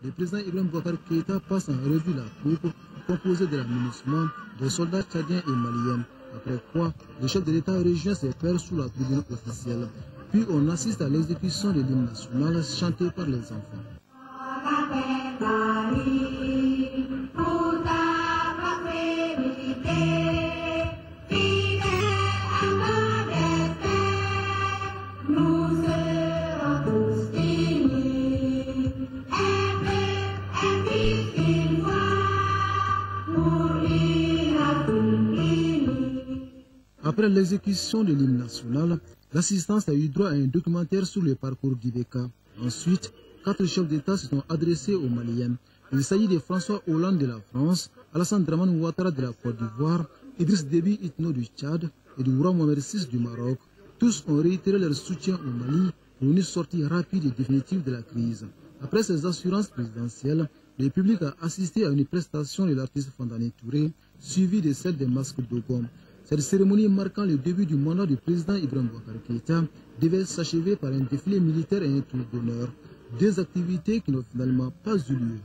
le président Ibrahim Boubacar Keïta passe en revue la troupe composée de la MINUSMA, des soldats tchadiens et maliens, après quoi le chef de l'État rejoint ses pairs sous la tribune officielle. Puis on assiste à l'exécution de l'hymne national chanté par les enfants. Après l'exécution de l'hymne national, l'assistance a eu droit à un documentaire sur le parcours d'Ibeka. Ensuite, 4 chefs d'État se sont adressés aux Maliens. Il s'agit de François Hollande de la France, Alassane Dramane Ouattara de la Côte d'Ivoire, Idriss Déby Itno du Tchad et du roi Mohamed VI du Maroc. Tous ont réitéré leur soutien au Mali pour une sortie rapide et définitive de la crise. Après ces assurances présidentielles, le public a assisté à une prestation de l'artiste Fandani Touré, suivie de celle des masques d'Ogom. Cette cérémonie marquant le début du mandat du président Ibrahim Boubacar Keïta devait s'achever par un défilé militaire et un tour d'honneur. 2 activités qui n'ont finalement pas eu lieu.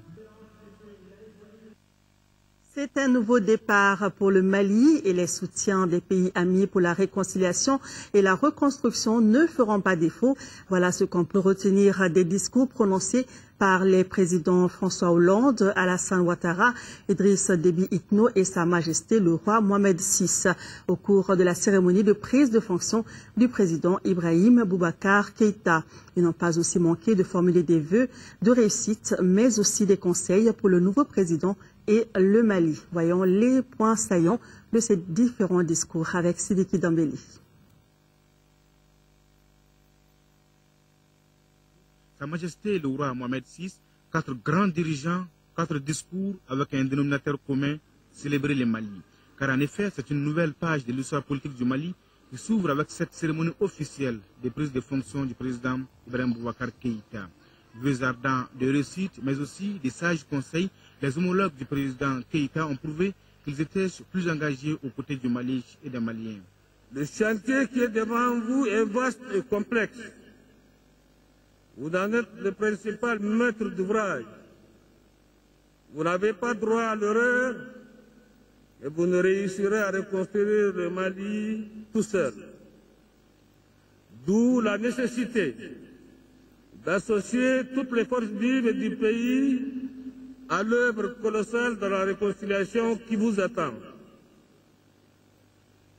C'est un nouveau départ pour le Mali et les soutiens des pays amis pour la réconciliation et la reconstruction ne feront pas défaut. Voilà ce qu'on peut retenir des discours prononcés par les présidents François Hollande, Alassane Ouattara, Idriss Déby Itno et Sa Majesté le roi Mohamed VI au cours de la cérémonie de prise de fonction du président Ibrahim Boubacar Keïta. Ils n'ont pas aussi manqué de formuler des vœux de réussite, mais aussi des conseils pour le nouveau président et le Mali. Voyons les points saillants de ces différents discours avec Sidiki Dambeli. Sa Majesté le roi Mohamed VI, 4 grands dirigeants, 4 discours avec un dénominateur commun, célébrer le Mali. Car en effet, c'est une nouvelle page de l'histoire politique du Mali qui s'ouvre avec cette cérémonie officielle de prise de fonction du président Ibrahim Boubacar Keïta. Vœux ardents de réussite, mais aussi des sages conseils, les homologues du président Keïta ont prouvé qu'ils étaient plus engagés aux côtés du Mali et des Maliens. Le chantier qui est devant vous est vaste et complexe. Vous en êtes le principal maître d'ouvrage. Vous n'avez pas droit à l'erreur et vous ne réussirez à reconstruire le Mali tout seul. D'où la nécessité d'associer toutes les forces vives du pays à l'œuvre colossale de la réconciliation qui vous attend.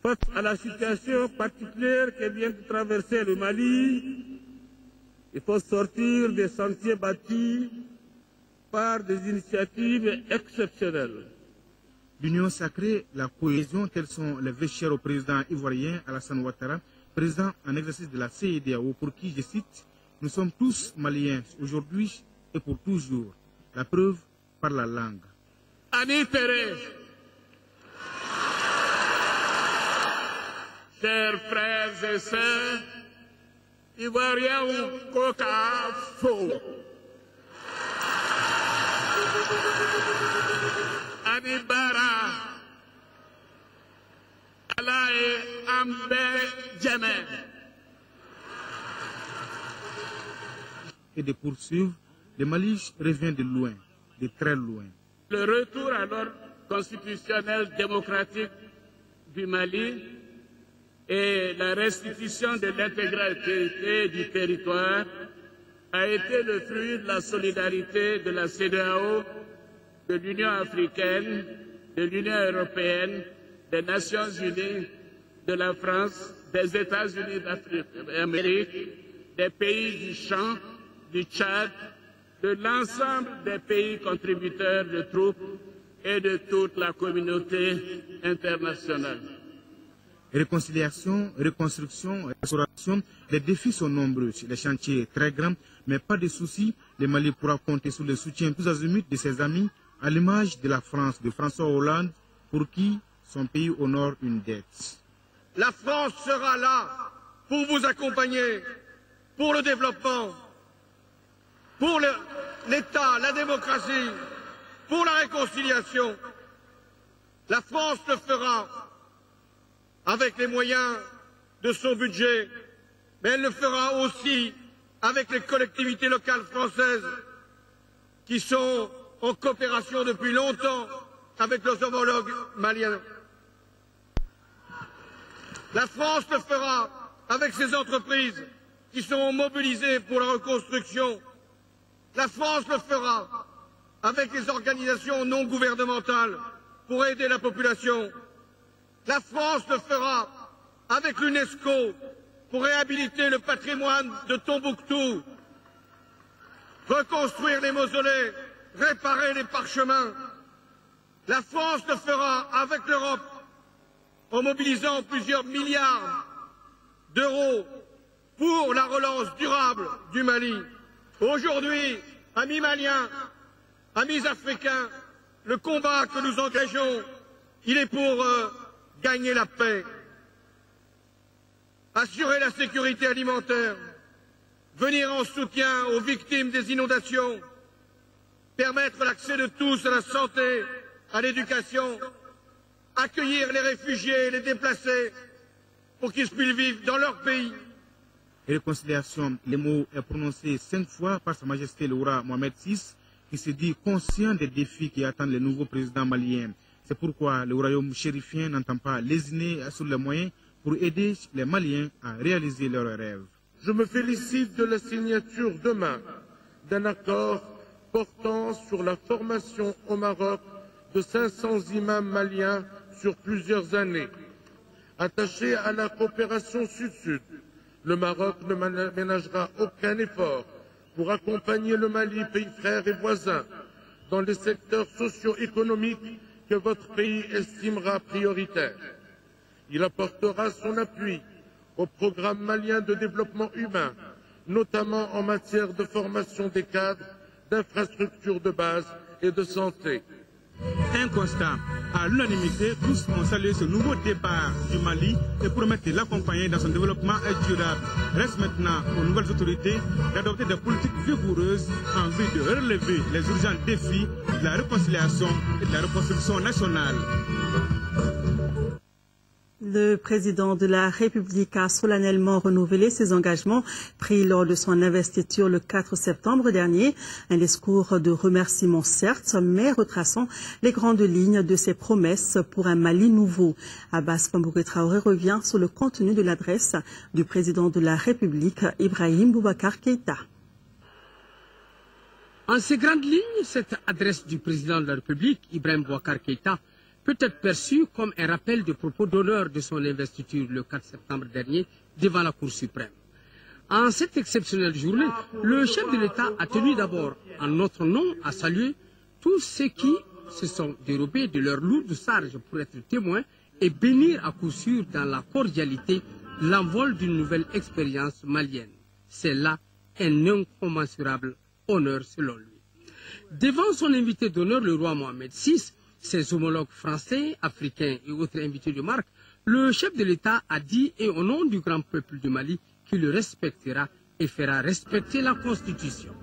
Face à la situation particulière que vient de traverser le Mali, il faut sortir des sentiers battus par des initiatives exceptionnelles. L'union sacrée, la cohésion, tels sont les vœux chers au président ivoirien Alassane Ouattara, président en exercice de la CEDEAO, pour qui, je cite, « Nous sommes tous Maliens aujourd'hui et pour toujours ». La preuve par la langue. Amis Pérez, chers frères et sœurs, Ivoiriens ou Coca faux. Anibara, Allah et Ambe Djemé. Et de poursuivre, le Mali revient de loin, de très loin. Le retour à l'ordre constitutionnel démocratique du Mali et la restitution de l'intégralité du territoire a été le fruit de la solidarité de la CEDEAO, de l'Union africaine, de l'Union européenne, des Nations unies, de la France, des États-Unis d'Amérique, des pays du Champ, du Tchad, de l'ensemble des pays contributeurs de troupes et de toute la communauté internationale. Réconciliation, reconstruction, restauration, les défis sont nombreux, les chantiers très grands, mais pas de soucis, le Mali pourra compter sur le soutien plus azimut de ses amis, à l'image de la France, de François Hollande, pour qui son pays honore une dette. La France sera là pour vous accompagner, pour le développement, pour l'État, la démocratie, pour la réconciliation. La France le fera avec les moyens de son budget, mais elle le fera aussi avec les collectivités locales françaises, qui sont en coopération depuis longtemps avec leurs homologues maliens. La France le fera avec ses entreprises qui seront mobilisées pour la reconstruction. La France le fera avec les organisations non gouvernementales pour aider la population. La France le fera avec l'UNESCO pour réhabiliter le patrimoine de Tombouctou, reconstruire les mausolées, réparer les parchemins. La France le fera avec l'Europe en mobilisant plusieurs milliards d'euros pour la relance durable du Mali. Aujourd'hui, amis maliens, amis africains, le combat que nous engageons, il est pour gagner la paix, assurer la sécurité alimentaire, venir en soutien aux victimes des inondations, permettre l'accès de tous à la santé, à l'éducation, accueillir les réfugiés et les déplacés pour qu'ils puissent vivre dans leur pays. Réconciliation, le mot est prononcé 5 fois par Sa Majesté le roi Mohamed VI, qui se dit conscient des défis qui attendent le nouveau président malien. C'est pourquoi le royaume chérifien n'entend pas lésiner sur les moyens pour aider les Maliens à réaliser leurs rêves. Je me félicite de la signature demain d'un accord portant sur la formation au Maroc de 500 imams maliens sur plusieurs années. Attaché à la coopération sud-sud, le Maroc ne ménagera aucun effort pour accompagner le Mali, pays frère et voisin, dans les secteurs socio-économiques que votre pays estimera prioritaires. Il apportera son appui au programme malien de développement humain, notamment en matière de formation des cadres, d'infrastructures de base et de santé. Un constat. À l'unanimité, tous ont salué ce nouveau départ du Mali et promettent de l'accompagner dans son développement durable. Reste maintenant aux nouvelles autorités d'adopter des politiques vigoureuses en vue de relever les urgents défis de la réconciliation et de la reconstruction nationale. Le président de la République a solennellement renouvelé ses engagements pris lors de son investiture le 4 septembre dernier. Un discours de remerciement certes, mais retraçant les grandes lignes de ses promesses pour un Mali nouveau. Abbas Fambouré Traoré revient sur le contenu de l'adresse du président de la République, Ibrahim Boubacar Keïta. En ces grandes lignes, cette adresse du président de la République, Ibrahim Boubacar Keïta, peut être perçu comme un rappel de propos d'honneur de son investiture le 4 septembre dernier devant la Cour suprême. En cette exceptionnelle journée, le chef de l'État a tenu d'abord, en notre nom, à saluer tous ceux qui se sont dérobés de leur lourde charge pour être témoins et bénir à coup sûr dans la cordialité l'envol d'une nouvelle expérience malienne. C'est là un incommensurable honneur selon lui. Devant son invité d'honneur, le roi Mohamed VI, ses homologues français, africains et autres invités de marque, le chef de l'État a dit, et au nom du grand peuple du Mali, qu'il le respectera et fera respecter la Constitution.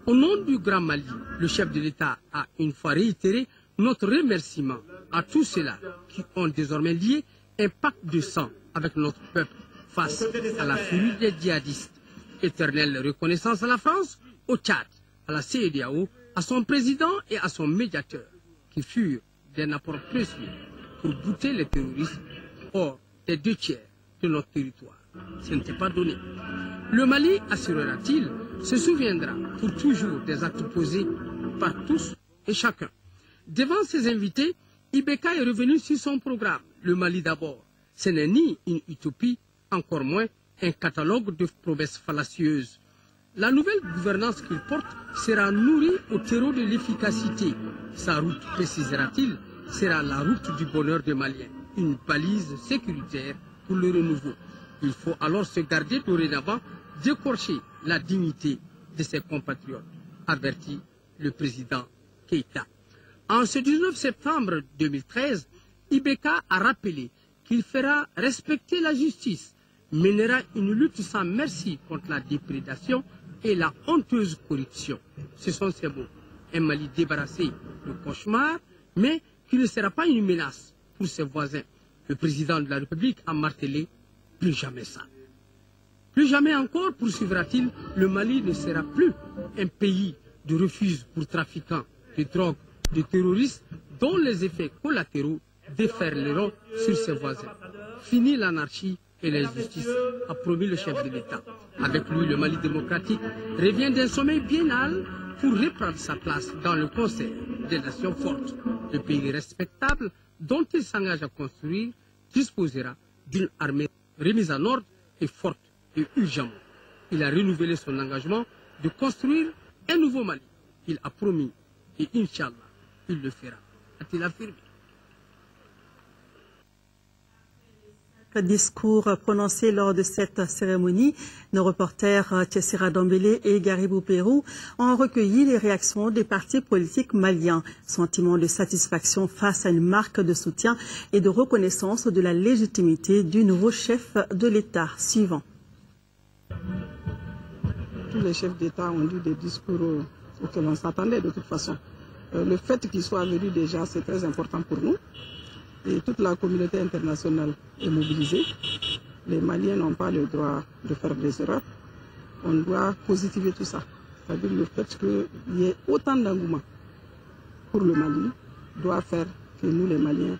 Au nom du grand Mali, le chef de l'État a une fois réitéré notre remerciement à tous ceux-là qui ont désormais lié un pacte de sang avec notre peuple face à la furie des djihadistes. Éternelle reconnaissance à la France, au Tchad, à la CEDEAO, à son président et à son médiateur, qui furent d'un apport précieux pour bouter les terroristes hors des 2 tiers de notre territoire. Ce n'était pas donné. Le Mali, assurera-t-il, se souviendra pour toujours des actes posés par tous et chacun. Devant ses invités, Ibeka est revenu sur son programme. Le Mali d'abord. Ce n'est ni une utopie, encore moins un catalogue de promesses fallacieuses. La nouvelle gouvernance qu'il porte sera nourrie au terreau de l'efficacité. Sa route, précisera-t-il, sera la route du bonheur des Maliens, une balise sécuritaire pour le renouveau. Il faut alors se garder dorénavant d'écorcher la dignité de ses compatriotes, avertit le président Keïta. En ce 19 septembre 2013, Ibeka a rappelé qu'il fera respecter la justice, mènera une lutte sans merci contre la déprédation et la honteuse corruption. Ce sont ces mots. Un Mali débarrassé de cauchemar, mais qui ne sera pas une menace pour ses voisins. Le président de la République a martelé plus jamais ça. Plus jamais encore, poursuivra-t-il, le Mali ne sera plus un pays de refuge pour trafiquants de drogue, de terroristes, dont les effets collatéraux déferleront sur ses voisins. Fini l'anarchie et l'injustice, a promis le chef de l'État. Avec lui, le Mali démocratique revient d'un sommeil biennal pour reprendre sa place dans le concert des nations fortes. Le pays respectable dont il s'engage à construire disposera d'une armée remise en ordre et forte et urgemment. Il a renouvelé son engagement de construire un nouveau Mali. Il a promis et Inch'Allah, il le fera, a-t-il affirmé. Discours prononcé lors de cette cérémonie, nos reporters Tessira Dambélé et Garibou Pérou ont recueilli les réactions des partis politiques maliens. Sentiment de satisfaction face à une marque de soutien et de reconnaissance de la légitimité du nouveau chef de l'État. Suivant. Tous les chefs d'État ont dit des discours auxquels on s'attendait de toute façon. Le fait qu'ils soient venus déjà, c'est très important pour nous. Et toute la communauté internationale est mobilisée. Les Maliens n'ont pas le droit de faire des erreurs. On doit positiver tout ça. C'est-à-dire le fait qu'il y ait autant d'engouement pour le Mali doit faire que nous, les Maliens,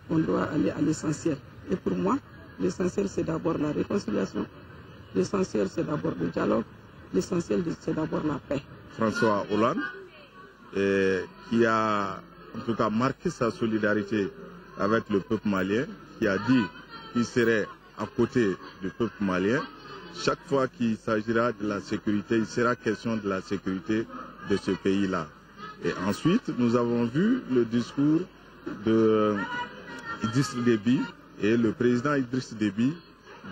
on doit aller à l'essentiel. Et pour moi, l'essentiel, c'est d'abord la réconciliation. L'essentiel, c'est d'abord le dialogue. L'essentiel, c'est d'abord la paix. François Hollande, qui a en tout cas marqué sa solidarité avec le peuple malien, qui a dit qu'il serait à côté du peuple malien. Chaque fois qu'il s'agira de la sécurité, il sera question de la sécurité de ce pays-là. Et ensuite, nous avons vu le discours de Idriss Déby et le président Idriss Déby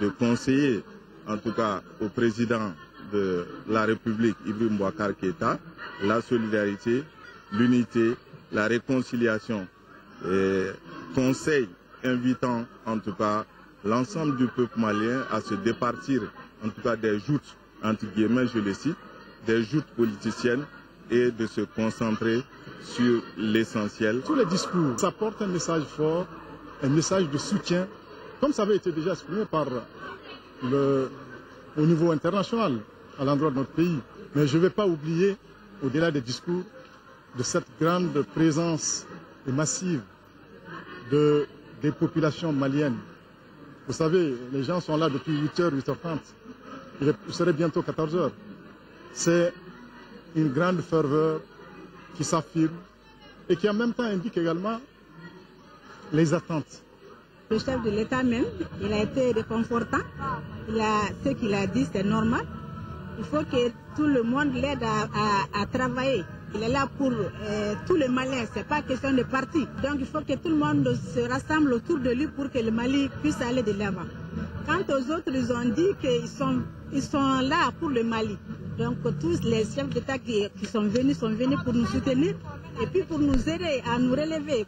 de conseiller, en tout cas au président de la République, Ibrahim Boubacar Keïta, la solidarité, l'unité, la réconciliation. Et conseil invitant en tout cas l'ensemble du peuple malien à se départir en tout cas des joutes, entre guillemets je le cite, des joutes politiciennes et de se concentrer sur l'essentiel. Tous les discours, ça porte un message fort, un message de soutien, comme ça avait été déjà exprimé au niveau international à l'endroit de notre pays. Mais je ne vais pas oublier, au-delà des discours, de cette grande présence massive des populations maliennes. Vous savez, les gens sont là depuis 8h, 8h30. Il serait bientôt 14h. C'est une grande ferveur qui s'affirme et qui en même temps indique également les attentes. Le chef de l'État même, il a été réconfortant. Ce qu'il a dit, c'est normal. Il faut que tout le monde l'aide à travailler. Il est là pour tous les Maliens, ce n'est pas question de parti. Donc il faut que tout le monde se rassemble autour de lui pour que le Mali puisse aller de l'avant. Quant aux autres, ils ont dit qu'ils sont là pour le Mali. Donc tous les chefs d'État qui sont venus pour nous soutenir et puis pour nous aider à nous relever.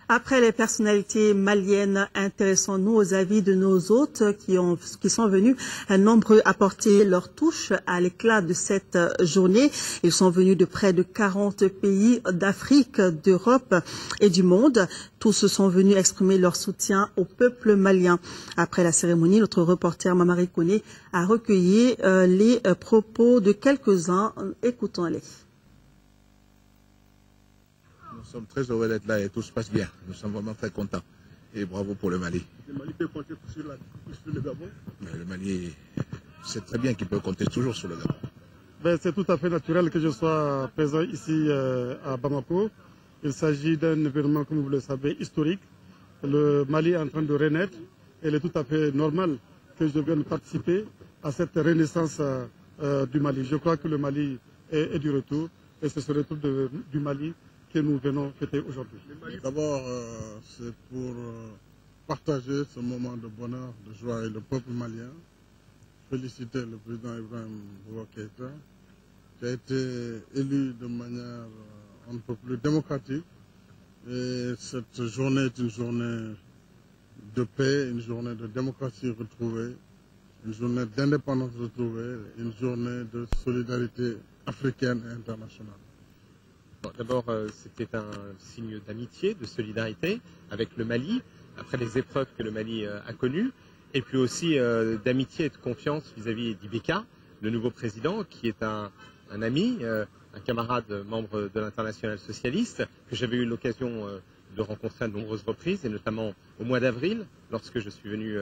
Après les personnalités maliennes, intéressons-nous aux avis de nos hôtes qui sont venus nombreux apporter leur touche à l'éclat de cette journée. Ils sont venus de près de 40 pays d'Afrique, d'Europe et du monde. Tous sont venus exprimer leur soutien au peuple malien. Après la cérémonie, notre reporter Mamari Koné a recueilli les propos de quelques-uns. Écoutons-les. Nous sommes très heureux d'être là et tout se passe bien. Nous sommes vraiment très contents. Et bravo pour le Mali. Le Mali peut compter sur le Gabon? Mais le Mali, c'est très bien qu'il peut compter toujours sur le Gabon. C'est tout à fait naturel que je sois présent ici à Bamako. Il s'agit d'un événement, comme vous le savez, historique. Le Mali est en train de renaître. Et il est tout à fait normal que je vienne participer à cette renaissance du Mali. Je crois que le Mali est du retour. Et c'est ce retour du Mali que nous venons fêter aujourd'hui. D'abord, c'est pour partager ce moment de bonheur, de joie avec le peuple malien. Féliciter le président Ibrahim Boubacar Keïta, qui a été élu de manière un peu plus démocratique. Et cette journée est une journée de paix, une journée de démocratie retrouvée, une journée d'indépendance retrouvée, une journée de solidarité africaine et internationale. D'abord, c'était un signe d'amitié, de solidarité avec le Mali, après les épreuves que le Mali a connues, et puis aussi d'amitié et de confiance vis-à-vis d'Ibeka, le nouveau président, qui est un ami, un camarade membre de l'Internationale socialiste, que j'avais eu l'occasion de rencontrer à de nombreuses reprises, et notamment au mois d'avril, lorsque je suis venu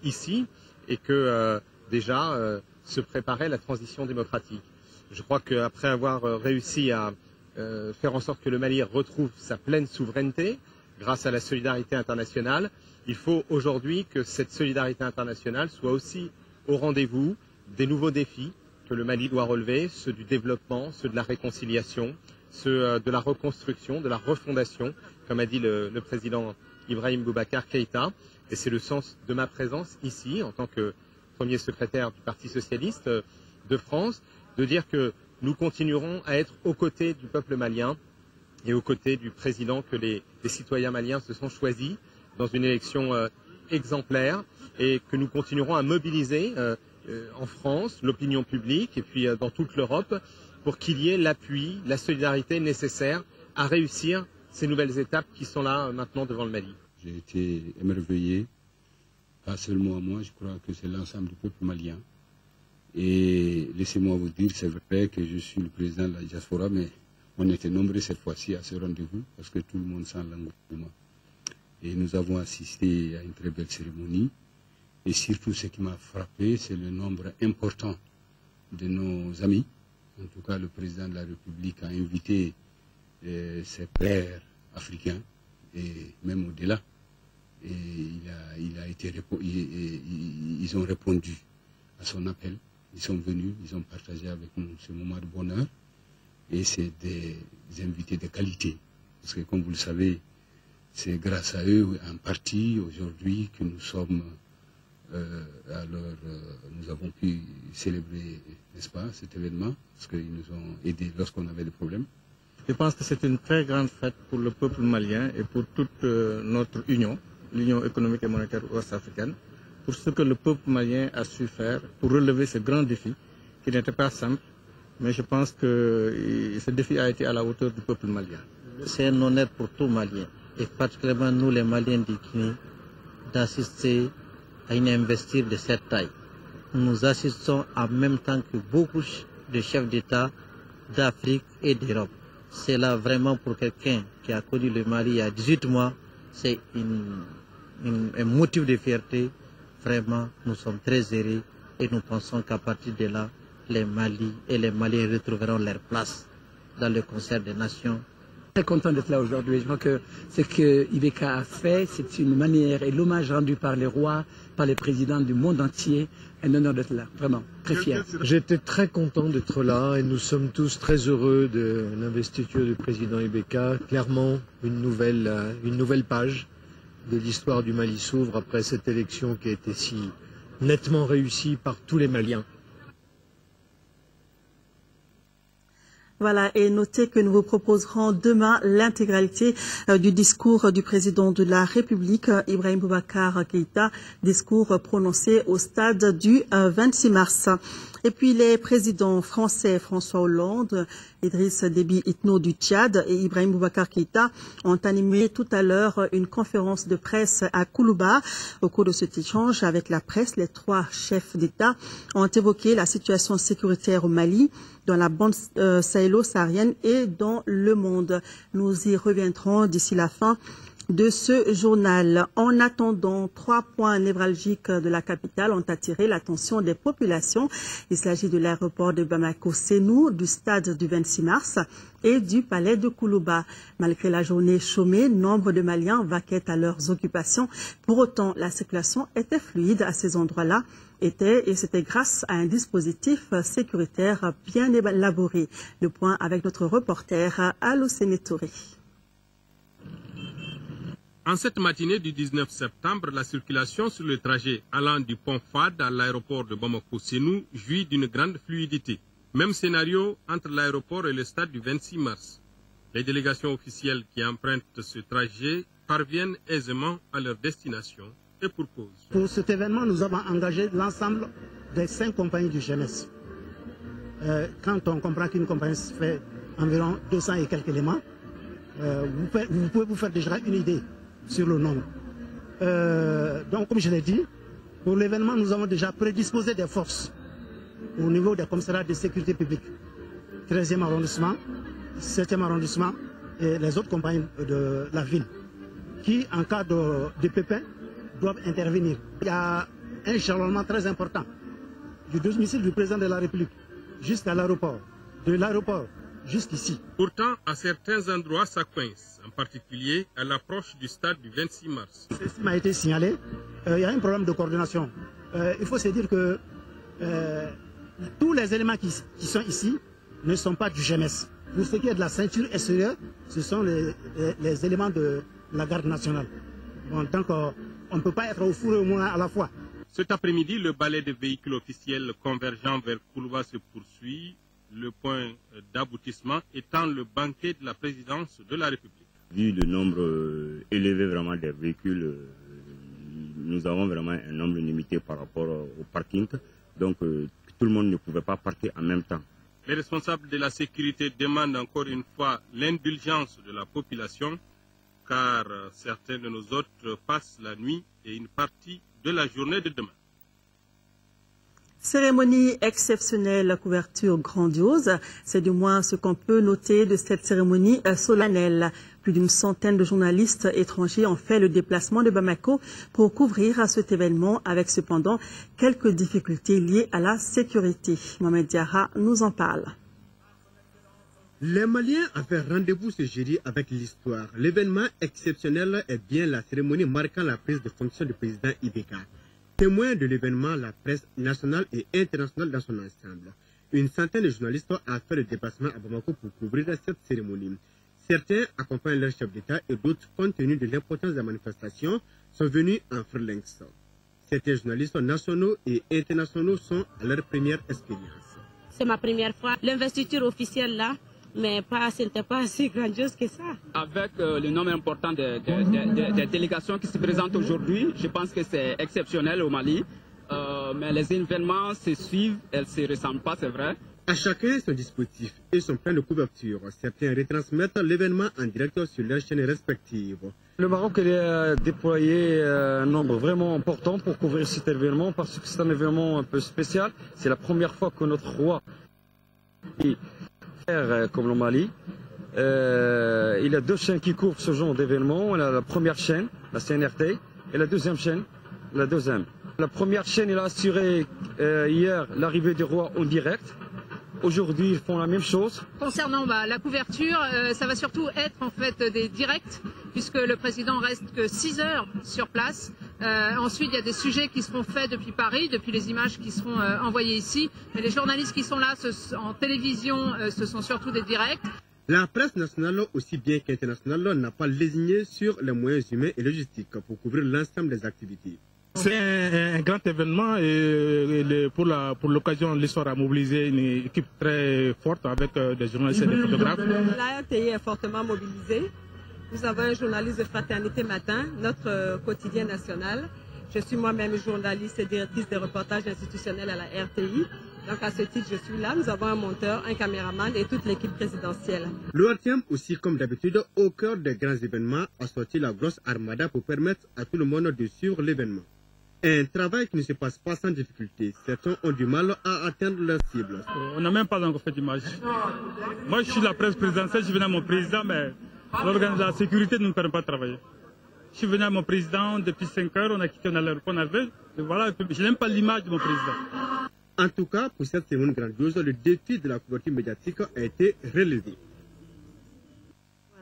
ici, et que déjà se préparait la transition démocratique. Je crois qu'après avoir réussi à faire en sorte que le Mali retrouve sa pleine souveraineté, grâce à la solidarité internationale, il faut aujourd'hui que cette solidarité internationale soit aussi au rendez-vous des nouveaux défis que le Mali doit relever, ceux du développement, ceux de la réconciliation, ceux de la reconstruction, de la refondation, comme a dit le président Ibrahim Boubacar Keïta. Et c'est le sens de ma présence ici, en tant que premier secrétaire du Parti socialiste de France, de dire que nous continuerons à être aux côtés du peuple malien et aux côtés du président que les citoyens maliens se sont choisis dans une élection exemplaire, et que nous continuerons à mobiliser en France l'opinion publique et puis dans toute l'Europe pour qu'il y ait l'appui, la solidarité nécessaire à réussir ces nouvelles étapes qui sont là maintenant devant le Mali. J'ai été émerveillé, pas seulement moi, je crois que c'est l'ensemble du peuple malien. Et laissez-moi vous dire, c'est vrai que je suis le président de la diaspora, mais on était nombreux cette fois-ci à ce rendez-vous parce que tout le monde sent l'engouement. Et nous avons assisté à une très belle cérémonie. Et surtout, ce qui m'a frappé, c'est le nombre important de nos amis. En tout cas, le président de la République a invité ses pairs africains, et même au-delà. Et ils ont répondu à son appel. Ils sont venus, ils ont partagé avec nous ce moment de bonheur. Et c'est des invités de qualité. Parce que, comme vous le savez, c'est grâce à eux, en partie, aujourd'hui, que nous sommes... nous avons pu célébrer, n'est-ce pas, cet événement, parce qu'ils nous ont aidés lorsqu'on avait des problèmes. Je pense que c'est une très grande fête pour le peuple malien et pour toute notre union, l'Union économique et monétaire ouest-africaine, pour ce que le peuple malien a su faire pour relever ce grand défi, qui n'était pas simple, mais je pense que ce défi a été à la hauteur du peuple malien. C'est un honneur pour tout Malien, et particulièrement nous les Maliens du Guinée, d'assister à une investiture de cette taille. Nous assistons en même temps que beaucoup de chefs d'État d'Afrique et d'Europe. C'est là vraiment pour quelqu'un qui a connu le Mali il y a 18 mois, c'est un motif de fierté. Vraiment, nous sommes très heureux et nous pensons qu'à partir de là, les Mali et les Maliens retrouveront leur place dans le concert des nations. Très content d'être là aujourd'hui. Je crois que ce que IBK a fait, c'est une manière, et l'hommage rendu par les rois, par les présidents du monde entier, un honneur d'être là, vraiment, très fier. J'étais très content d'être là et nous sommes tous très heureux de l'investiture du président IBK. Clairement, une nouvelle page de l'histoire du Mali s'ouvre après cette élection qui a été si nettement réussie par tous les Maliens. Voilà, et notez que nous vous proposerons demain l'intégralité du discours du président de la République, Ibrahim Boubacar Keïta, discours prononcé au stade du 26 mars. Et puis les présidents français François Hollande, Idriss Déby Itno du Tchad et Ibrahim Boubacar Keïta ont animé tout à l'heure une conférence de presse à Koulouba. Au cours de cet échange avec la presse, les trois chefs d'État ont évoqué la situation sécuritaire au Mali, dans la bande sahélo-saharienne et dans le monde. Nous y reviendrons d'ici la fin de ce journal. En attendant, 3 points névralgiques de la capitale ont attiré l'attention des populations. Il s'agit de l'aéroport de Bamako-Sénou, du stade du 26 mars et du palais de Koulouba. Malgré la journée chômée, nombre de Maliens vaquaient à leurs occupations. Pour autant, la circulation était fluide à ces endroits-là. Et c'était grâce à un dispositif sécuritaire bien élaboré. Le point avec notre reporter Alocene Touré. En cette matinée du 19 septembre, la circulation sur le trajet allant du pont Fad à l'aéroport de Bamako-Sénou jouit d'une grande fluidité. Même scénario entre l'aéroport et le stade du 26 mars. Les délégations officielles qui empruntent ce trajet parviennent aisément à leur destination. Et pour cause. Pour cet événement, nous avons engagé l'ensemble des 5 compagnies du GMS. Quand on comprend qu'une compagnie fait environ 200 et quelques éléments, vous pouvez vous faire déjà une idée sur le nombre. Donc, comme je l'ai dit, pour l'événement, nous avons déjà prédisposé des forces au niveau des commissariats de sécurité publique, 13e arrondissement, 7e arrondissement et les autres compagnies de la ville, qui, en cas de pépin, doivent intervenir. Il y a un jalonnement très important du domicile du président de la République jusqu'à l'aéroport, de l'aéroport jusqu'ici. Pourtant, à certains endroits, ça coince, en particulier à l'approche du stade du 26 mars. Ceci m'a été signalé. Il y a un problème de coordination. Il faut se dire que tous les éléments qui sont ici ne sont pas du GMS. Pour ce qui est de la ceinture extérieure, ce sont les éléments de la garde nationale. Bon, donc, on ne peut pas être au four et au moulin à la fois. Cet après-midi, le balai de véhicules officiels convergeant vers Koulouba se poursuit, le point d'aboutissement étant le banquet de la présidence de la République. Vu le nombre élevé vraiment des véhicules, nous avons vraiment un nombre limité par rapport au parking, donc tout le monde ne pouvait pas partir en même temps. Les responsables de la sécurité demandent encore une fois l'indulgence de la population, car certains de nos hôtes passent la nuit et une partie de la journée de demain. Cérémonie exceptionnelle, couverture grandiose. C'est du moins ce qu'on peut noter de cette cérémonie solennelle. Plus d'une centaine de journalistes étrangers ont fait le déplacement de Bamako pour couvrir cet événement, avec cependant quelques difficultés liées à la sécurité. Mohamed Diarra nous en parle. Les Maliens avaient rendez-vous ce jeudi avec l'histoire. L'événement exceptionnel est bien la cérémonie marquant la prise de fonction du président Ibeka. Témoin de l'événement, la presse nationale et internationale dans son ensemble. Une centaine de journalistes a fait le déplacement à Bamako pour couvrir cette cérémonie. Certains accompagnent leur chef d'État et d'autres, compte tenu de l'importance de la manifestation, sont venus en freelance. Certains journalistes nationaux et internationaux sont à leur première expérience. C'est ma première fois. L'investiture officielle là, mais ce n'était pas assez grandiose que ça. Avec le nombre important des délégations qui se présentent aujourd'hui, je pense que c'est exceptionnel au Mali. Mais les événements se suivent, elles ne se ressemblent pas, c'est vrai. À chacun son dispositif et son plan de couverture. Certains retransmettent l'événement en direct sur leurs chaînes respectives. Le Maroc a déployé un nombre vraiment important pour couvrir cet événement parce que c'est un événement un peu spécial. C'est la première fois que notre roi comme le Mali. Il y a deux chaînes qui couvrent ce genre d'événement. On a la première chaîne, la CNRT, et la deuxième chaîne, la deuxième. La première chaîne, elle a assuré hier l'arrivée du roi en direct. Aujourd'hui, ils font la même chose. Concernant la couverture, ça va surtout être en fait des directs, puisque le président reste que 6 heures sur place. Ensuite, il y a des sujets qui seront faits depuis Paris, depuis les images qui seront envoyées ici. Mais les journalistes qui sont là en télévision, ce sont surtout des directs. La presse nationale, aussi bien qu'internationale, n'a pas lésigné sur les moyens humains et logistiques pour couvrir l'ensemble des activités. C'est un grand événement et pour l'occasion, l'histoire a mobilisé une équipe très forte avec des journalistes et des photographes. La RTI est fortement mobilisée. Nous avons un journaliste de Fraternité Matin, notre quotidien national. Je suis moi-même journaliste et directrice des reportages institutionnels à la RTI. Donc à ce titre, je suis là. Nous avons un monteur, un caméraman et toute l'équipe présidentielle. L'ORTM aussi, comme d'habitude, au cœur des grands événements, a sorti la grosse armada pour permettre à tout le monde de suivre l'événement. Un travail qui ne se passe pas sans difficulté. Certains ont du mal à atteindre leur cible. On n'a même pas encore fait d'image. Moi, je suis la presse présidentielle, je venais à mon président, mais la sécurité ne nous permet pas de travailler. Je suis venu à mon président depuis 5 heures, on a quitté l'aéroport, et voilà, je n'aime pas l'image de mon président. En tout cas, pour cette cérémonie grandiose, le défi de la couverture médiatique a été relevé.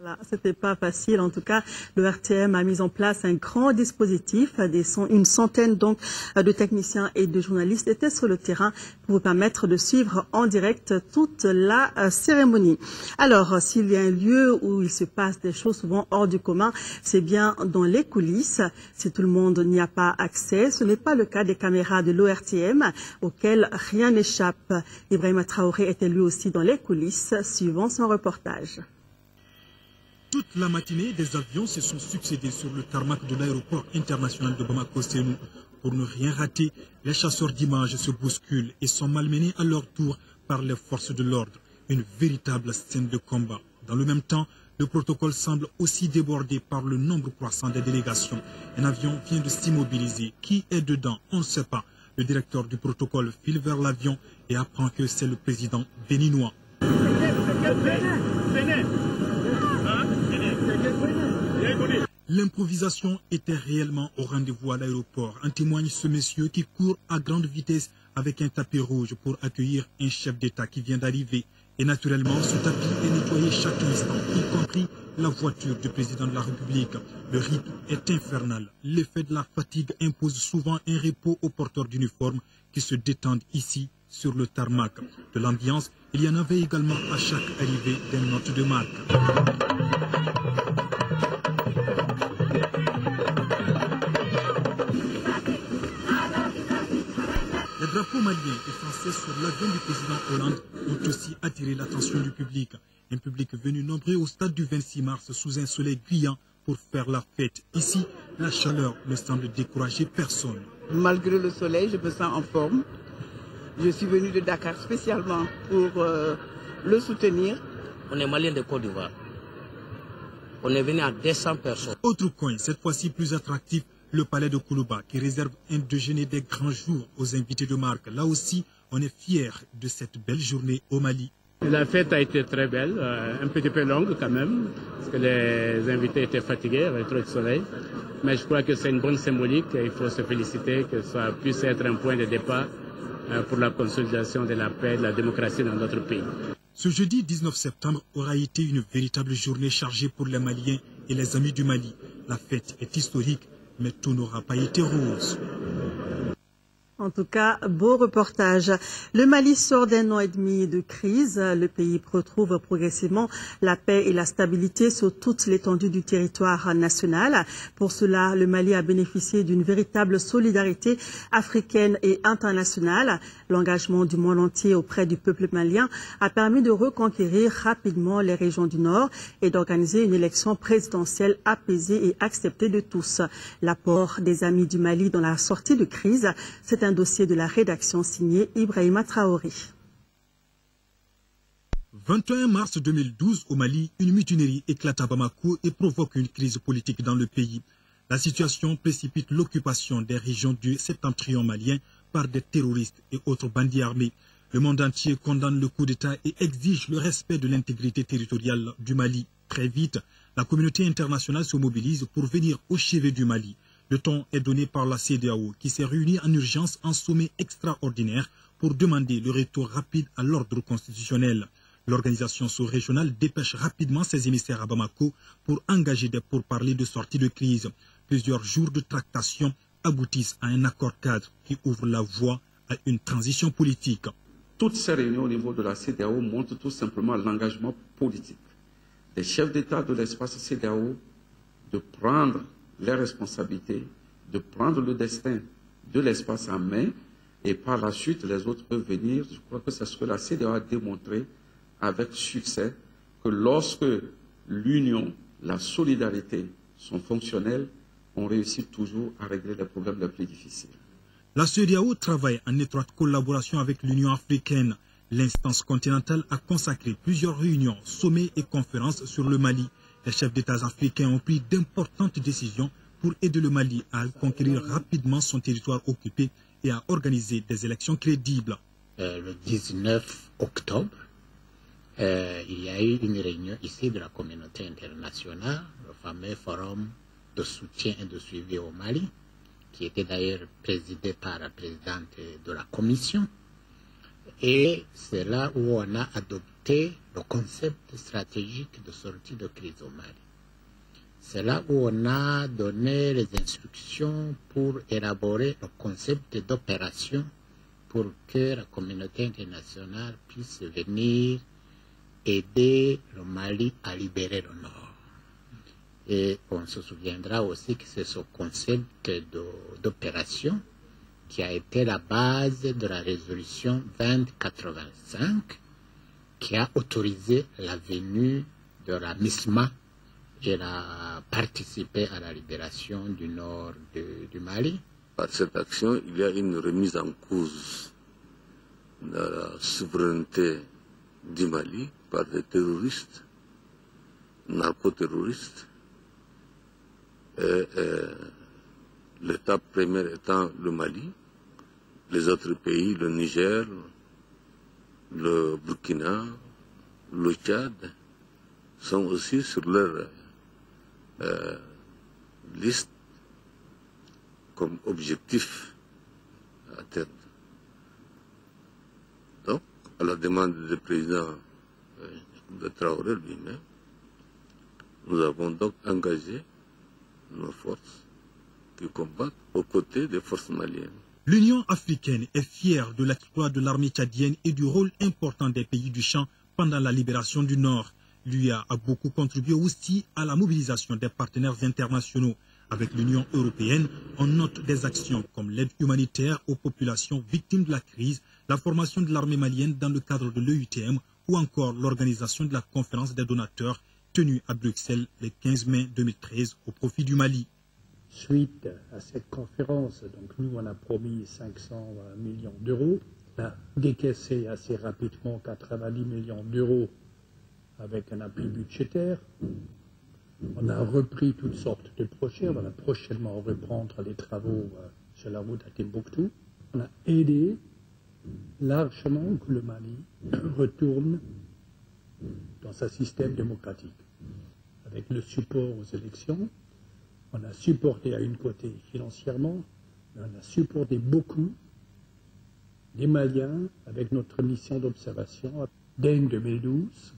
Voilà, c'était pas facile. En tout cas, le RTM a mis en place un grand dispositif. Une centaine donc de techniciens et de journalistes étaient sur le terrain pour vous permettre de suivre en direct toute la cérémonie. Alors, s'il y a un lieu où il se passe des choses souvent hors du commun, c'est bien dans les coulisses. Si tout le monde n'y a pas accès, ce n'est pas le cas des caméras de l'ORTM auxquelles rien n'échappe. Ibrahima Traoré était lui aussi dans les coulisses, suivant son reportage. Toute la matinée, des avions se sont succédés sur le tarmac de l'aéroport international de Bamako-Sénou. Pour ne rien rater, les chasseurs d'images se bousculent et sont malmenés à leur tour par les forces de l'ordre. Une véritable scène de combat. Dans le même temps, le protocole semble aussi débordé par le nombre croissant des délégations. Un avion vient de s'immobiliser. Qui est dedans? On ne sait pas. Le directeur du protocole file vers l'avion et apprend que c'est le président béninois. L'improvisation était réellement au rendez-vous à l'aéroport. En témoigne ce monsieur qui court à grande vitesse avec un tapis rouge pour accueillir un chef d'État qui vient d'arriver. Et naturellement, ce tapis est nettoyé chaque instant, y compris la voiture du président de la République. Le rythme est infernal. L'effet de la fatigue impose souvent un repos aux porteurs d'uniforme qui se détendent ici sur le tarmac. De l'ambiance, il y en avait également à chaque arrivée d'un hôte de marque. Les drapeaux maliens et français sur l'avion du président Hollande ont aussi attiré l'attention du public. Un public venu nombreux au stade du 26 mars sous un soleil brillant pour faire la fête. Ici, la chaleur ne semble décourager personne. Malgré le soleil, je me sens en forme. Je suis venu de Dakar spécialement pour le soutenir. On est Maliens de Côte d'Ivoire. On est venu à 200 personnes. Autre coin, cette fois-ci plus attractif, le palais de Koulouba, qui réserve un déjeuner des grands jours aux invités de marque. Là aussi, on est fiers de cette belle journée au Mali. La fête a été très belle, un petit peu longue quand même, parce que les invités étaient fatigués avec trop de soleil. Mais je crois que c'est une bonne symbolique et il faut se féliciter que ça puisse être un point de départ pour la consolidation de la paix et de la démocratie dans notre pays. Ce jeudi 19 septembre aura été une véritable journée chargée pour les Maliens et les amis du Mali. La fête est historique, mais tout n'aura pas été rose. En tout cas, beau reportage. Le Mali sort d'un an et demi de crise. Le pays retrouve progressivement la paix et la stabilité sur toute l'étendue du territoire national. Pour cela, le Mali a bénéficié d'une véritable solidarité africaine et internationale. L'engagement du monde entier auprès du peuple malien a permis de reconquérir rapidement les régions du Nord et d'organiser une élection présidentielle apaisée et acceptée de tous. L'apport des amis du Mali dans la sortie de crise, c'est un dossier de la rédaction signé Ibrahima Traoré. 21 mars 2012, au Mali, une mutinerie éclate à Bamako et provoque une crise politique dans le pays. La situation précipite l'occupation des régions du septentrion malien par des terroristes et autres bandits armés. Le monde entier condamne le coup d'État et exige le respect de l'intégrité territoriale du Mali. Très vite, la communauté internationale se mobilise pour venir au chevet du Mali. Le ton est donné par la CEDEAO qui s'est réunie en urgence en sommet extraordinaire pour demander le retour rapide à l'ordre constitutionnel. L'organisation sous-régionale dépêche rapidement ses émissaires à Bamako pour engager des pourparlers de sortie de crise. Plusieurs jours de tractation aboutissent à un accord cadre qui ouvre la voie à une transition politique. Toutes ces réunions au niveau de la CEDEAO montrent tout simplement l'engagement politique des chefs d'État de l'espace CEDEAO de prendre les responsabilités, de prendre le destin de l'espace en main et par la suite les autres peuvent venir. Je crois que c'est ce que la CEDEAO a démontré avec succès, que lorsque l'union, la solidarité sont fonctionnelles, on réussit toujours à régler les problèmes les plus difficiles. La CEDEAO travaille en étroite collaboration avec l'Union africaine. L'instance continentale a consacré plusieurs réunions, sommets et conférences sur le Mali. Les chefs d'État africains ont pris d'importantes décisions pour aider le Mali à conquérir rapidement son territoire occupé et à organiser des élections crédibles. Le 19 octobre, il y a eu une réunion ici de la communauté internationale, le fameux forum de soutien et de suivi au Mali, qui était d'ailleurs présidé par la présidente de la commission. Et c'est là où on a adopté le concept stratégique de sortie de crise au Mali. C'est là où on a donné les instructions pour élaborer le concept d'opération pour que la communauté internationale puisse venir aider le Mali à libérer le Nord. Et on se souviendra aussi que c'est ce concept d'opération qui a été la base de la résolution 2085 qui a autorisé la venue de la MISMA et a participé à la libération du nord du Mali. Par cette action, il y a une remise en cause de la souveraineté du Mali par des terroristes, narcoterroristes, et l'étape première étant le Mali, les autres pays, le Niger, le Burkina, le Tchad, sont aussi sur leur liste comme objectif à atteindre. Donc, à la demande du président de Traoré lui-même, nous avons donc engagé nos forces qui combattent aux côtés des forces maliennes. L'Union africaine est fière de l'exploit de l'armée tchadienne et du rôle important des pays du champ pendant la libération du Nord. L'UA a beaucoup contribué aussi à la mobilisation des partenaires internationaux. Avec l'Union européenne, on note des actions comme l'aide humanitaire aux populations victimes de la crise, la formation de l'armée malienne dans le cadre de l'EUTM ou encore l'organisation de la conférence des donateurs tenue à Bruxelles le 15 mai 2013 au profit du Mali. Suite à cette conférence, donc nous on a promis 500 millions d'euros, on a décaissé assez rapidement 90 millions d'euros avec un appui budgétaire. On a repris toutes sortes de projets, on va prochainement reprendre les travaux sur la route à Timbuktu. On a aidé largement que le Mali retourne dans un système démocratique. Avec le support aux élections, on a supporté à une côté financièrement, mais on a supporté beaucoup les Maliens avec notre mission d'observation. Dès 2012,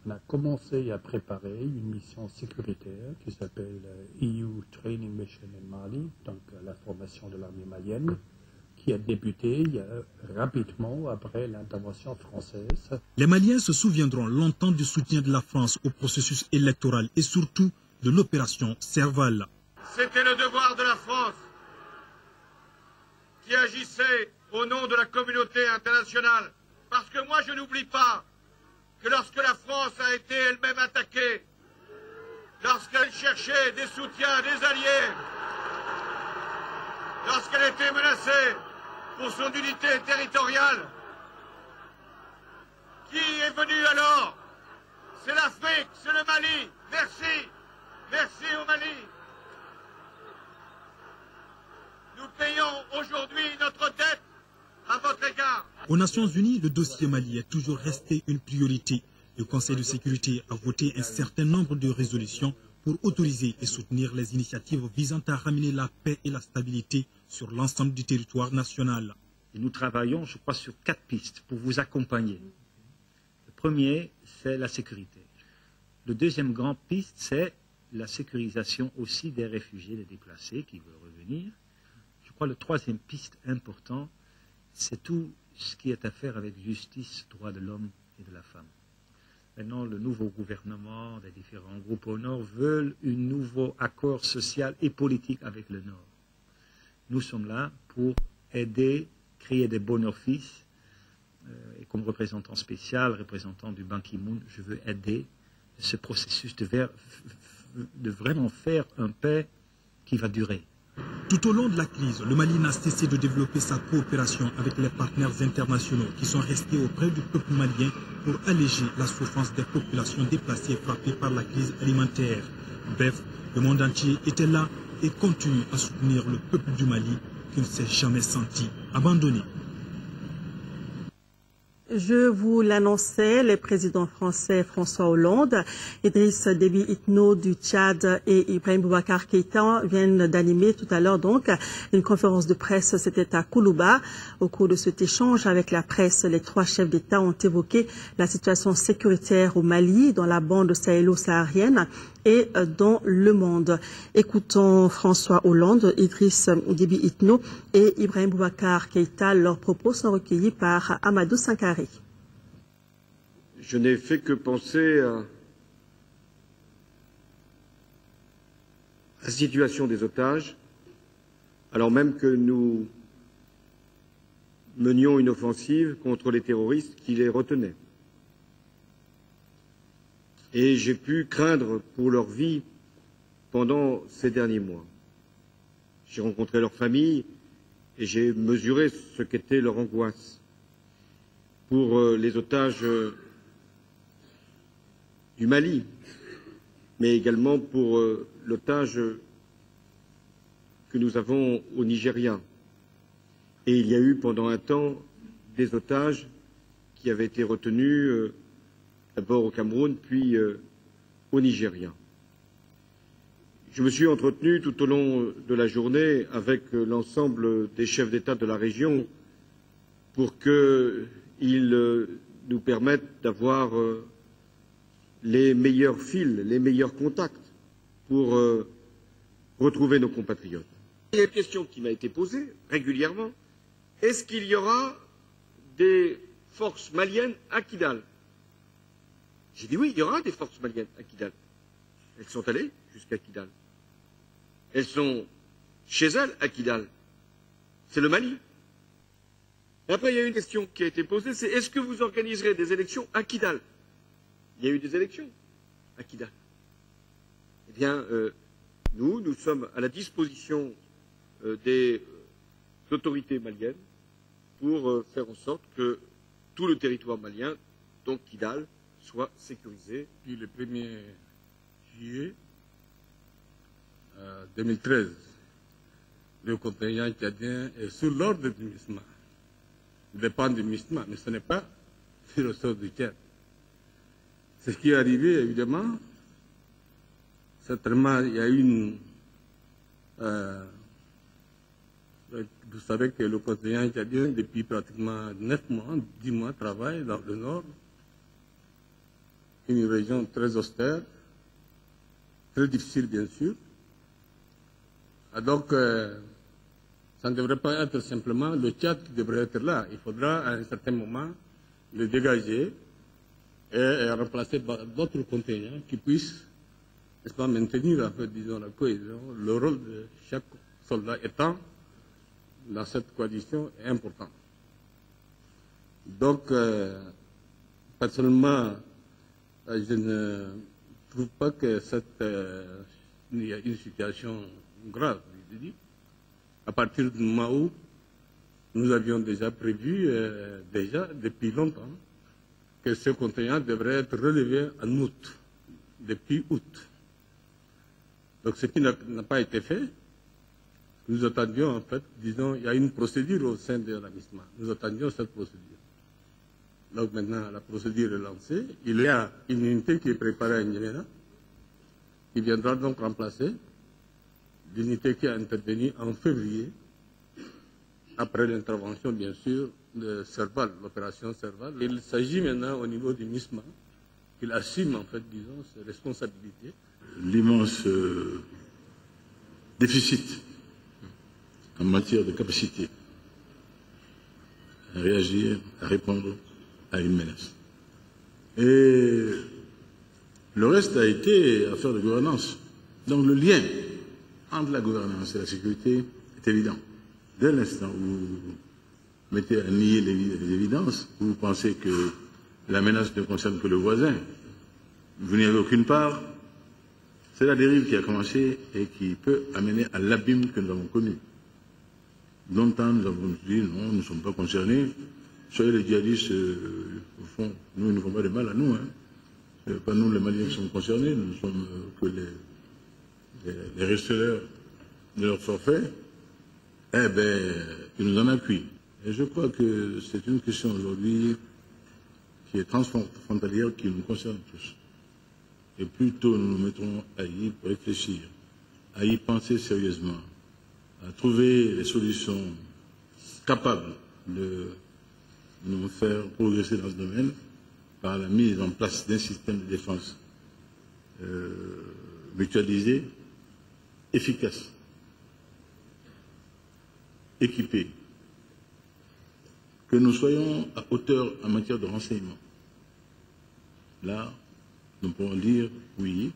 on a commencé à préparer une mission sécuritaire qui s'appelle EU Training Mission in Mali, donc la formation de l'armée malienne, qui a débuté rapidement après l'intervention française. Les Maliens se souviendront longtemps du soutien de la France au processus électoral et surtout de l'opération Serval. C'était le devoir de la France qui agissait au nom de la communauté internationale. Parce que moi, je n'oublie pas que lorsque la France a été elle-même attaquée, lorsqu'elle cherchait des soutiens, des alliés, lorsqu'elle était menacée pour son unité territoriale, qui est venu alors? C'est l'Afrique, c'est le Mali. Merci. Merci au Mali. Nous payons aujourd'hui notre dette à votre égard. Aux Nations Unies, le dossier Mali est toujours resté une priorité. Le Conseil de sécurité a voté un certain nombre de résolutions pour autoriser et soutenir les initiatives visant à ramener la paix et la stabilité sur l'ensemble du territoire national. Et nous travaillons, je crois, sur 4 pistes pour vous accompagner. Le premier, c'est la sécurité. Le deuxième grande piste, c'est la sécurisation aussi des réfugiés, des déplacés qui veulent revenir. Je crois que le troisième piste important, c'est tout ce qui est à faire avec justice, droits de l'homme et de la femme. Maintenant, le nouveau gouvernement, les différents groupes au Nord veulent un nouveau accord social et politique avec le Nord. Nous sommes là pour aider, créer des bons offices. Et comme représentant spécial, représentant du Ban Ki-moon, je veux aider ce processus de vraiment faire un paix qui va durer. Tout au long de la crise, le Mali n'a cessé de développer sa coopération avec les partenaires internationaux qui sont restés auprès du peuple malien pour alléger la souffrance des populations déplacées frappées par la crise alimentaire. Bref, le monde entier était là et continue à soutenir le peuple du Mali qui ne s'est jamais senti abandonné. Je vous l'annonçais, les présidents français François Hollande, Idriss Déby Itno du Tchad et Ibrahim Boubacar Keïta viennent d'animer tout à l'heure donc une conférence de presse. C'était à Koulouba. Au cours de cet échange avec la presse, les 3 chefs d'État ont évoqué la situation sécuritaire au Mali, dans la bande sahélo-saharienne et dans le monde. Écoutons François Hollande, Idriss Déby Itno et Ibrahim Boubacar Keïta. Leurs propos sont recueillis par Amadou Sankari. Je n'ai fait que penser à la situation des otages, alors même que nous menions une offensive contre les terroristes qui les retenaient. Et j'ai pu craindre pour leur vie pendant ces derniers mois. J'ai rencontré leurs familles et j'ai mesuré ce qu'était leur angoisse. Pour les otages du Mali, mais également pour l'otage que nous avons au Nigeria Et il y a eu pendant un temps des otages qui avaient été retenus d'abord au Cameroun, puis au Nigeria. Je me suis entretenu tout au long de la journée avec l'ensemble des chefs d'État de la région pour qu'ils nous permettent d'avoir les meilleurs fils, les meilleurs contacts pour retrouver nos compatriotes. Il y a une question qui m'a été posée régulièrement. Est-ce qu'il y aura des forces maliennes à Kidal? J'ai dit oui, il y aura des forces maliennes à Kidal. Elles sont allées jusqu'à Kidal. Elles sont chez elles à Kidal. C'est le Mali. Et après, il y a une question qui a été posée, c'est est-ce que vous organiserez des élections à Kidal? Il y a eu des élections à Kidal. Eh bien, nous sommes à la disposition des autorités maliennes pour faire en sorte que tout le territoire malien, donc Kidal, soit sécurisé. Depuis le 1er juillet 2013, le contingent tchadien est sous l'ordre du MISMA. Il dépend du MISMA, mais ce n'est pas sur le sol du Tchad. Ce qui est arrivé, évidemment, certainement, il y a une... vous savez que le contingent tchadien, depuis pratiquement 9 mois, 10 mois, travaille dans le nord, une région très austère, très difficile, bien sûr. Et donc, ça ne devrait pas être simplement le Tchad qui devrait être là. Il faudra, à un certain moment, le dégager et remplacer par d'autres contingents qui puissent, n'est-ce pas, maintenir, en fait, disons, la cohésion. Le rôle de chaque soldat étant dans cette coalition est important. Donc, personnellement, je ne trouve pas que il y a une situation grave. Je dis. À partir du moment où nous avions déjà prévu, déjà depuis longtemps, que ce contingent devrait être relevé en août, depuis août. Donc ce qui n'a pas été fait, nous attendions en fait, disons, il y a une procédure au sein de la MISMA. Nous attendions cette procédure. Donc maintenant, la procédure est lancée. Il y a une unité qui est préparée à N'Djamena, qui viendra donc remplacer l'unité qui a intervenu en février, après l'intervention, bien sûr, de Serval, l'opération Serval. Il s'agit maintenant au niveau du MISMA, qu'il assume, en fait, disons, ses responsabilités. L'immense déficit en matière de capacité à réagir, à répondre à une menace. Et le reste a été affaire de gouvernance. Donc le lien entre la gouvernance et la sécurité est évident. Dès l'instant où vous mettez à nier les évidences, où vous pensez que la menace ne concerne que le voisin, vous n'y avez aucune part, c'est la dérive qui a commencé et qui peut amener à l'abîme que nous avons connu. Longtemps, nous avons dit non, nous ne sommes pas concernés. Soyez les djihadistes, au fond, nous, ils ne font pas de mal à nous. Hein. Pas nous, les Maliens, qui sommes concernés, nous ne sommes que les receveurs de leur forfait. Eh bien, ils nous en appuient. Et je crois que c'est une question aujourd'hui qui est transfrontalière, qui nous concerne tous. Et plus tôt nous nous mettrons à y réfléchir, à y penser sérieusement, à trouver les solutions capables de nous faire progresser dans ce domaine par la mise en place d'un système de défense mutualisé, efficace, équipé, que nous soyons à hauteur en matière de renseignement. Là, nous pourrons dire oui,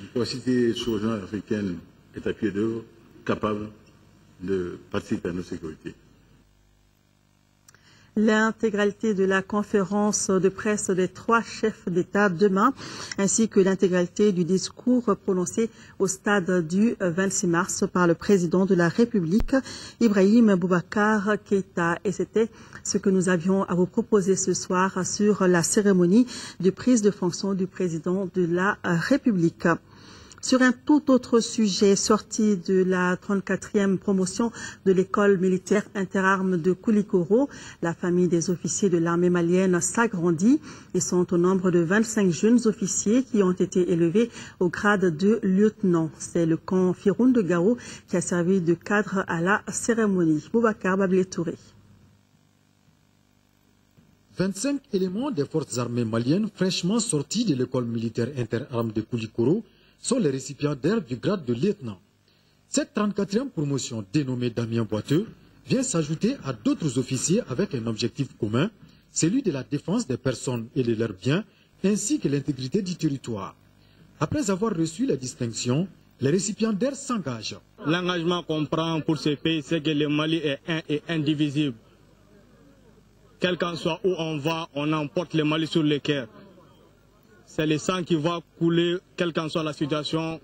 la capacité sous-régionale africaine est à pied d'œuvre, capable de participer à nos sécurités. L'intégralité de la conférence de presse des 3 chefs d'État demain, ainsi que l'intégralité du discours prononcé au stade du 26 mars par le président de la République, Ibrahim Boubacar Keïta. Et c'était ce que nous avions à vous proposer ce soir sur la cérémonie de prise de fonction du président de la République. Sur un tout autre sujet, sorti de la 34e promotion de l'école militaire interarmes de Koulikoro, la famille des officiers de l'armée malienne s'agrandit. Ils sont au nombre de 25 jeunes officiers qui ont été élevés au grade de lieutenant. C'est le camp Firoun de Gao qui a servi de cadre à la cérémonie. Boubacar Bablé-Touré. 25 éléments des forces armées maliennes fraîchement sortis de l'école militaire interarmes de Koulikoro sont les récipiendaires du grade de lieutenant. Cette 34e promotion dénommée Damien Boiteux vient s'ajouter à d'autres officiers avec un objectif commun, celui de la défense des personnes et de leurs biens, ainsi que l'intégrité du territoire. Après avoir reçu la distinction, les récipiendaires s'engagent. L'engagement qu'on prend pour ce pays, c'est que le Mali est un et indivisible. Quel qu'en soit où on va, on emporte le Mali sur le cœur. C'est le sang qui va couler, quelle qu'en soit la situation,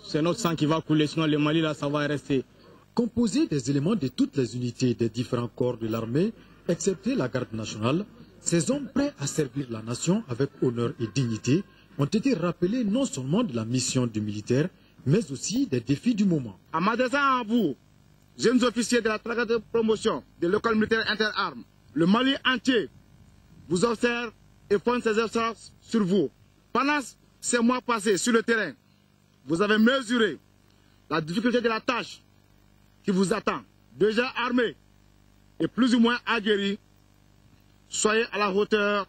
c'est notre sang qui va couler, sinon le Mali là, ça va rester. Composé des éléments de toutes les unités des différents corps de l'armée, excepté la garde nationale, ces hommes prêts à servir la nation avec honneur et dignité ont été rappelés non seulement de la mission du militaire, mais aussi des défis du moment. En m'adressant à vous, jeunes officiers de la 34e promotion de l'école militaire interarmes, le Mali entier vous observe et fonde ses efforts sur vous. Pendant ces mois passés sur le terrain, vous avez mesuré la difficulté de la tâche qui vous attend. Déjà armé et plus ou moins aguerri, soyez à la hauteur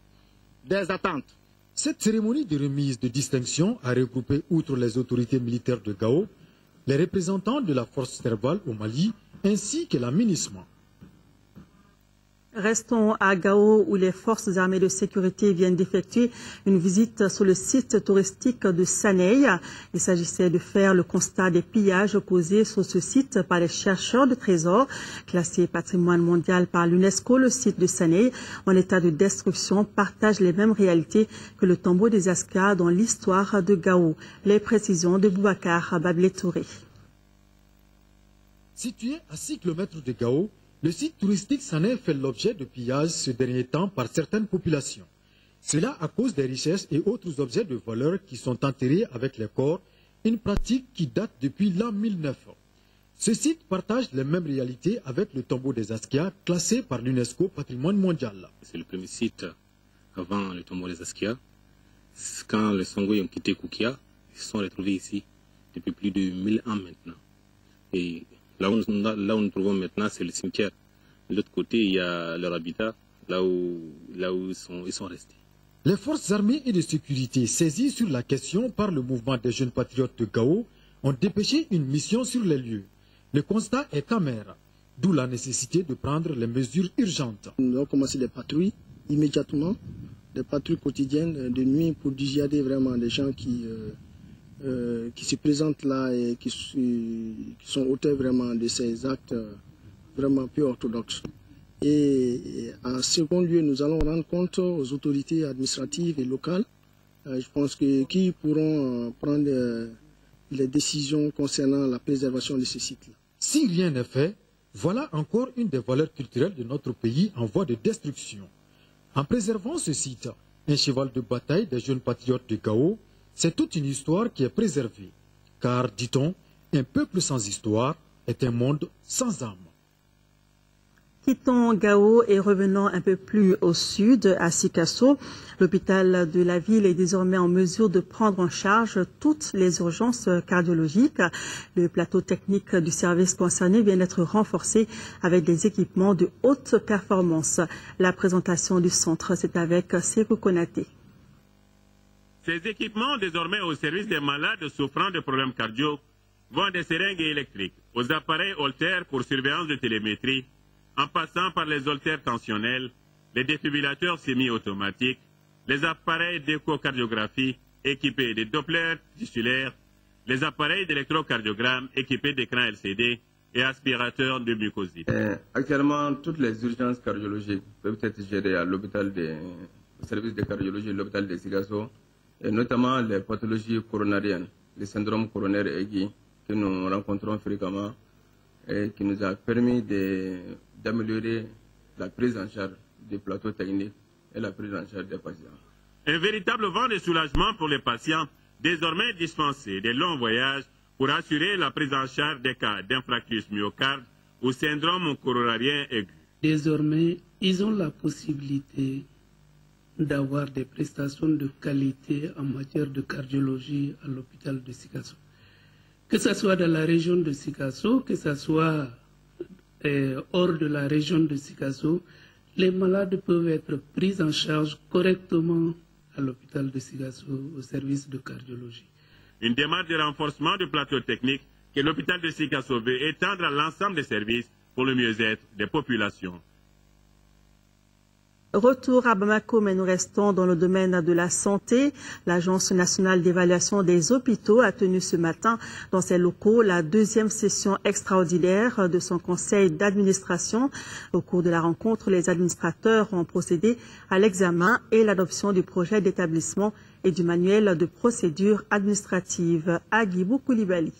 des attentes. Cette cérémonie de remise de distinction a regroupé, outre les autorités militaires de Gao, les représentants de la force Serval au Mali, ainsi que la MINUSMA. Restons à Gao où les forces armées de sécurité viennent d'effectuer une visite sur le site touristique de Sanei. Il s'agissait de faire le constat des pillages causés sur ce site par les chercheurs de trésors. Classé patrimoine mondial par l'UNESCO, le site de Sanei, en état de destruction, partage les mêmes réalités que le tombeau des Ascas dans l'histoire de Gao. Les précisions de Boubacar Bablé-Touré. Situé à 6 km de Gao, le site touristique Sanei fait l'objet de pillages ces derniers temps par certaines populations. Cela à cause des richesses et autres objets de valeur qui sont enterrés avec les corps, une pratique qui date depuis l'an 1009. Ce site partage les mêmes réalités avec le tombeau des Askia, classé par l'UNESCO patrimoine mondial. C'est le premier site avant le tombeau des Askia. Quand les Songhai ont quitté Koukia, ils se sont retrouvés ici depuis plus de 1000 ans maintenant. Et là où nous trouvons maintenant, c'est le cimetière. De l'autre côté, il y a leur habitat, là où ils sont restés. Les forces armées et de sécurité saisies sur la question par le mouvement des jeunes patriotes de Gao ont dépêché une mission sur les lieux. Le constat est amer, d'où la nécessité de prendre les mesures urgentes. Nous avons commencé des patrouilles immédiatement, des patrouilles quotidiennes de nuit pour dissuader vraiment des gens qui se présentent là et qui sont auteurs vraiment de ces actes vraiment peu orthodoxes. Et en second lieu, nous allons rendre compte aux autorités administratives et locales, je pense qui pourront prendre les décisions concernant la préservation de ce site-là. Si rien n'est fait, voilà encore une des valeurs culturelles de notre pays en voie de destruction. En préservant ce site, un cheval de bataille des jeunes patriotes de Gao, c'est toute une histoire qui est préservée. Car, dit-on, un peuple sans histoire est un monde sans âme. Quittons Gao et revenons un peu plus au sud, à Sikasso. L'hôpital de la ville est désormais en mesure de prendre en charge toutes les urgences cardiologiques. Le plateau technique du service concerné vient d'être renforcé avec des équipements de haute performance. La présentation du centre, c'est avec Sekou Konaté. Ces équipements, désormais au service des malades souffrant de problèmes cardio, vont des seringues électriques aux appareils Holter pour surveillance de télémétrie, en passant par les holters tensionnels, les défibrillateurs semi-automatiques, les appareils d'échocardiographie équipés de Doppler tissulaires, les appareils d'électrocardiogramme équipés d'écrans LCD et aspirateurs de mucosite. Actuellement, toutes les urgences cardiologiques peuvent être gérées à l'hôpital au service de cardiologie de l'hôpital de Sikasso, et notamment les pathologies coronariennes, les syndromes coronaires aigus que nous rencontrons fréquemment et qui nous a permis d'améliorer la prise en charge des plateaux techniques et la prise en charge des patients. Un véritable vent de soulagement pour les patients désormais dispenser des longs voyages pour assurer la prise en charge des cas d'infarctus myocarde ou syndrome coronarien aigu. Désormais, ils ont la possibilité d'avoir des prestations de qualité en matière de cardiologie à l'hôpital de Sikasso. Que ce soit dans la région de Sikasso, que ce soit hors de la région de Sikasso, les malades peuvent être pris en charge correctement à l'hôpital de Sikasso, au service de cardiologie. Une démarche de renforcement du plateau technique que l'hôpital de Sikasso veut étendre à l'ensemble des services pour le mieux-être des populations. Retour à Bamako, mais nous restons dans le domaine de la santé. L'Agence nationale d'évaluation des hôpitaux a tenu ce matin dans ses locaux la deuxième session extraordinaire de son conseil d'administration. Au cours de la rencontre, les administrateurs ont procédé à l'examen et l'adoption du projet d'établissement et du manuel de procédure administrative. Agibou Koulibaly.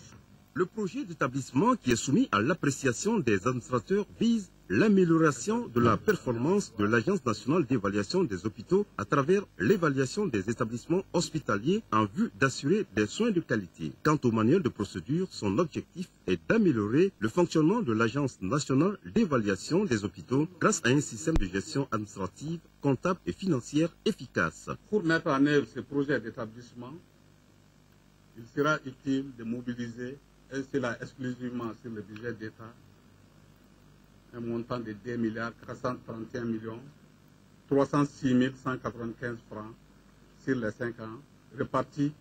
Le projet d'établissement qui est soumis à l'appréciation des administrateurs vise l'amélioration de la performance de l'Agence nationale d'évaluation des hôpitaux à travers l'évaluation des établissements hospitaliers en vue d'assurer des soins de qualité. Quant au manuel de procédure, son objectif est d'améliorer le fonctionnement de l'Agence nationale d'évaluation des hôpitaux grâce à un système de gestion administrative, comptable et financière efficace. Pour mettre en œuvre ce projet d'établissement, il sera utile de mobiliser, et cela exclusivement sur le budget d'État, un montant de 2 431 306 195 francs sur les 5 ans, répartis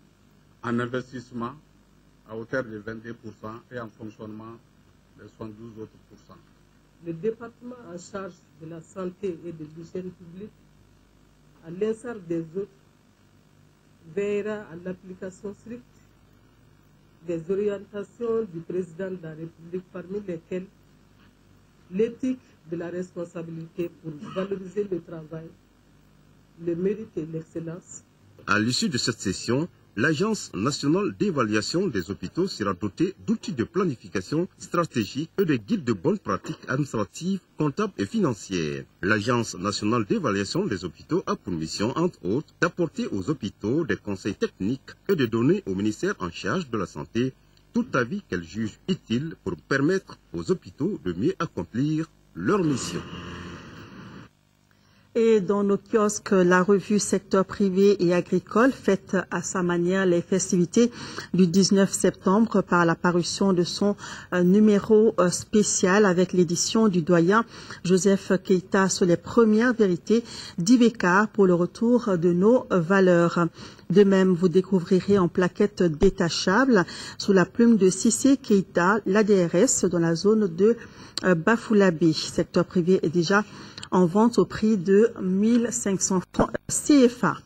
en investissement à hauteur de 22% et en fonctionnement de 72 autres pourcents. Le département en charge de la santé et de l'hygiène publique, à l'instar des autres, veillera à l'application stricte des orientations du président de la République, parmi lesquelles l'éthique de la responsabilité pour valoriser le travail, le mérite et l'excellence. À l'issue de cette session, l'Agence nationale d'évaluation des hôpitaux sera dotée d'outils de planification stratégique et de guides de bonnes pratiques administratives, comptables et financières. L'Agence nationale d'évaluation des hôpitaux a pour mission, entre autres, d'apporter aux hôpitaux des conseils techniques et de donner au ministère en charge de la Santé tout avis qu'elle juge utile pour permettre aux hôpitaux de mieux accomplir leur mission. Et dans nos kiosques, la revue Secteur privé et agricole fête à sa manière les festivités du 19 septembre par la parution de son numéro spécial avec l'édition du doyen Joseph Keita sur les premières vérités d'Ibeka pour le retour de nos valeurs. De même, vous découvrirez en plaquette détachable sous la plume de Cissé Keita l'ADRS dans la zone de Bafoulabé. Secteur privé est déjà en vente au prix de 1500 francs CFA.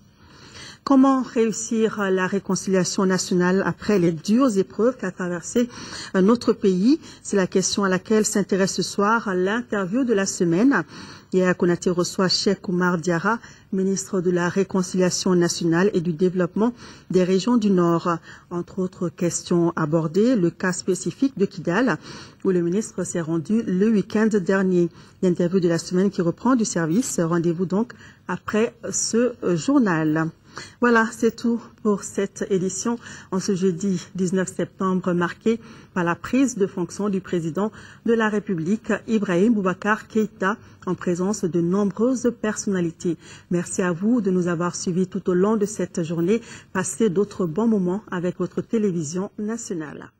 Comment réussir la réconciliation nationale après les dures épreuves qu'a traversé notre pays? C'est la question à laquelle s'intéresse ce soir l'interview de la semaine. Yaya Konaté reçoit Cheikh Oumar Diarra, ministre de la Réconciliation nationale et du développement des régions du Nord. Entre autres questions abordées, le cas spécifique de Kidal, où le ministre s'est rendu le week-end dernier. L'interview de la semaine qui reprend du service. Rendez-vous donc après ce journal. Voilà, c'est tout pour cette édition en ce jeudi 19 septembre marqué par la prise de fonction du président de la République, Ibrahim Boubacar Keïta, en présence de nombreuses personnalités. Merci à vous de nous avoir suivis tout au long de cette journée. Passez d'autres bons moments avec votre télévision nationale.